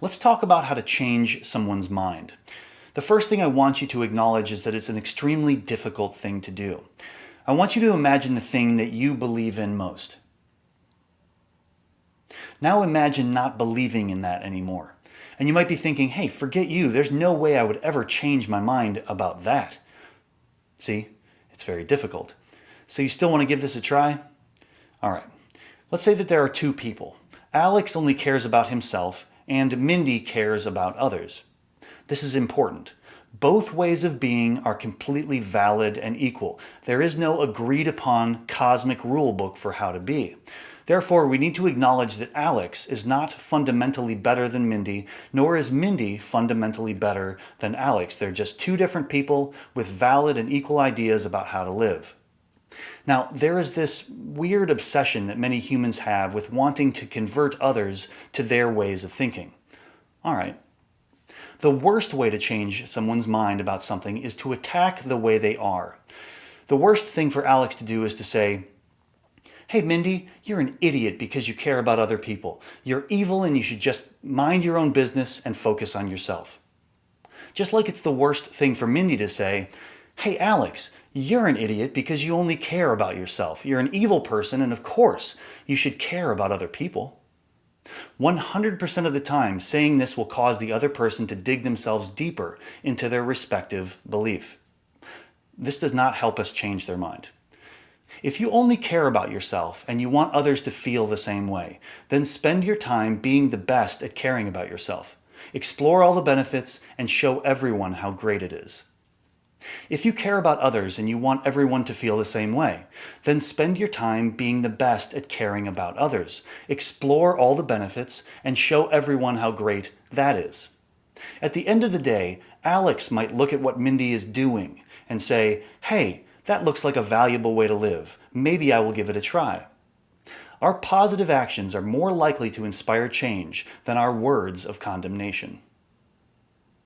Let's talk about how to change someone's mind. The first thing I want you to acknowledge is that it's an extremely difficult thing to do. I want you to imagine the thing that you believe in most. Now imagine not believing in that anymore. And you might be thinking, hey, forget you. There's no way I would ever change my mind about that. See, it's very difficult. So you still want to give this a try? All right. Let's say that there are two people. Alex only cares about himself, and Mindy cares about others. This is important. Both ways of being are completely valid and equal. There is no agreed upon cosmic rule book for how to be. Therefore, we need to acknowledge that Alex is not fundamentally better than Mindy, nor is Mindy fundamentally better than Alex. They're just two different people with valid and equal ideas about how to live. Now, there is this weird obsession that many humans have with wanting to convert others to their ways of thinking. All right. The worst way to change someone's mind about something is to attack the way they are. The worst thing for Alex to do is to say, hey, Mindy, you're an idiot because you care about other people. You're evil and you should just mind your own business and focus on yourself. Just like it's the worst thing for Mindy to say, hey, Alex, you're an idiot because you only care about yourself. You're an evil person and of course you should care about other people. 100% of the time, saying this will cause the other person to dig themselves deeper into their respective belief. This does not help us change their mind. If you only care about yourself and you want others to feel the same way, then spend your time being the best at caring about yourself. Explore all the benefits and show everyone how great it is. If you care about others and you want everyone to feel the same way, then spend your time being the best at caring about others. Explore all the benefits and show everyone how great that is. At the end of the day, Alex might look at what Mindy is doing and say, hey, that looks like a valuable way to live. Maybe I will give it a try. Our positive actions are more likely to inspire change than our words of condemnation.